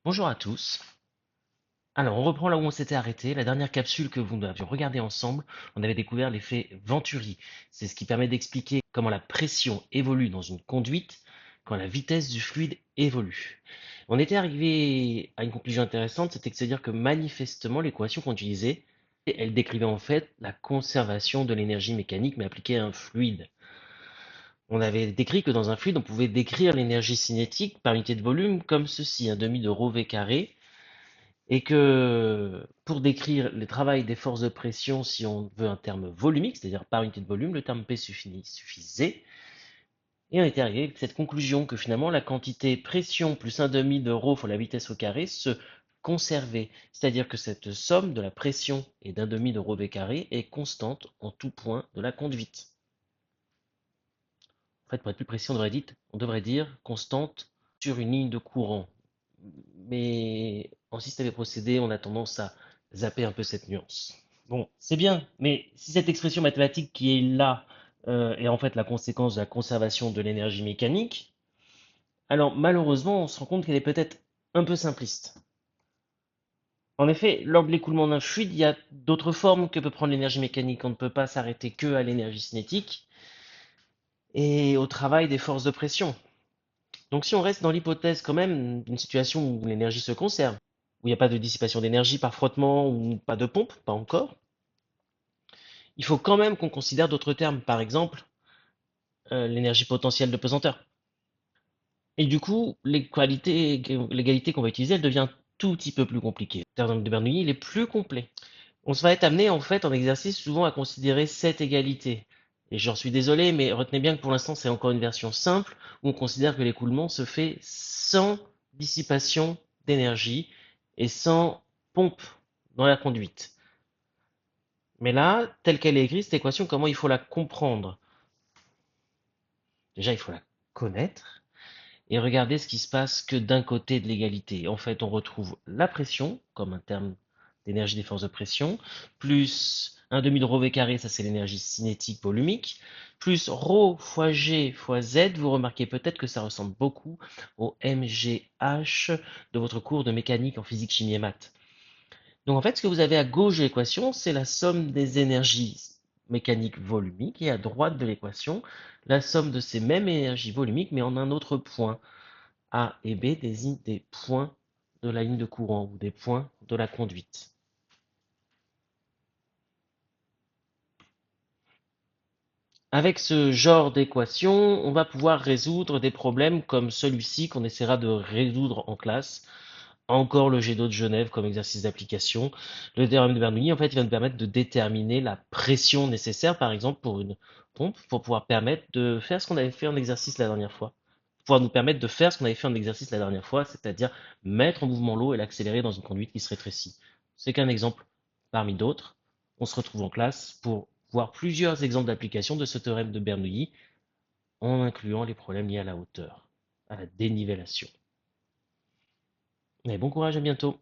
Bonjour à tous. Alors, on reprend là où on s'était arrêté. La dernière capsule que nous avions regardée ensemble, on avait découvert l'effet Venturi. C'est ce qui permet d'expliquer comment la pression évolue dans une conduite quand la vitesse du fluide évolue. On était arrivé à une conclusion intéressante, c'était de se dire que manifestement, l'équation qu'on utilisait, elle décrivait en fait la conservation de l'énergie mécanique, mais appliquée à un fluide. On avait décrit que dans un fluide, on pouvait décrire l'énergie cinétique par unité de volume comme ceci, un demi de rho v carré, et que pour décrire le travail des forces de pression, si on veut un terme volumique, c'est-à-dire par unité de volume, le terme P suffisait. Et on était arrivé à cette conclusion que finalement la quantité pression plus un demi de rho fois la vitesse au carré se conservait. C'est-à-dire que cette somme de la pression et d'un demi de rho v carré est constante en tout point de la conduite. En fait, pour être plus précis, on devrait dire constante sur une ligne de courant. Mais en système et procédé, on a tendance à zapper un peu cette nuance. Bon, c'est bien, mais si cette expression mathématique qui est là est en fait la conséquence de la conservation de l'énergie mécanique, alors malheureusement, on se rend compte qu'elle est peut-être un peu simpliste. En effet, lors de l'écoulement d'un fluide, il y a d'autres formes que peut prendre l'énergie mécanique. On ne peut pas s'arrêter que à l'énergie cinétique et au travail des forces de pression. Donc si on reste dans l'hypothèse quand même d'une situation où l'énergie se conserve, où il n'y a pas de dissipation d'énergie par frottement ou pas de pompe, pas encore, il faut quand même qu'on considère d'autres termes, par exemple l'énergie potentielle de pesanteur. Et du coup, l'égalité qu'on va utiliser, elle devient un tout petit peu plus compliquée. Le théorème de Bernoulli, il est plus complet. On se va être amené en fait en exercice souvent à considérer cette égalité. Et j'en suis désolé, mais retenez bien que pour l'instant c'est encore une version simple où on considère que l'écoulement se fait sans dissipation d'énergie et sans pompe dans la conduite. Mais là, telle qu'elle est écrite, cette équation, comment il faut la comprendre? Déjà, il faut la connaître et regarder ce qui se passe que d'un côté de l'égalité. En fait, on retrouve la pression comme un terme d'énergie des forces de pression, plus un demi de rho v carré, ça c'est l'énergie cinétique volumique, plus rho fois g fois z. Vous remarquez peut-être que ça ressemble beaucoup au mgh de votre cours de mécanique en physique, chimie et maths. Donc en fait, ce que vous avez à gauche de l'équation, c'est la somme des énergies mécaniques volumiques, et à droite de l'équation, la somme de ces mêmes énergies volumiques, mais en un autre point. A et B désignent des points de la ligne de courant ou des points de la conduite. Avec ce genre d'équation, on va pouvoir résoudre des problèmes comme celui-ci qu'on essaiera de résoudre en classe. Encore le jet d'eau de Genève comme exercice d'application. Le théorème de Bernoulli, en fait, il va nous permettre de déterminer la pression nécessaire, par exemple, pour une pompe, pour pouvoir permettre de faire ce qu'on avait fait en exercice la dernière fois. Pouvoir nous permettre de faire ce qu'on avait fait en exercice la dernière fois, c'est-à-dire mettre en mouvement l'eau et l'accélérer dans une conduite qui se rétrécit. C'est qu'un exemple parmi d'autres. On se retrouve en classe pour voir plusieurs exemples d'application de ce théorème de Bernoulli, en incluant les problèmes liés à la hauteur, à la dénivellation. Et bon courage, à bientôt.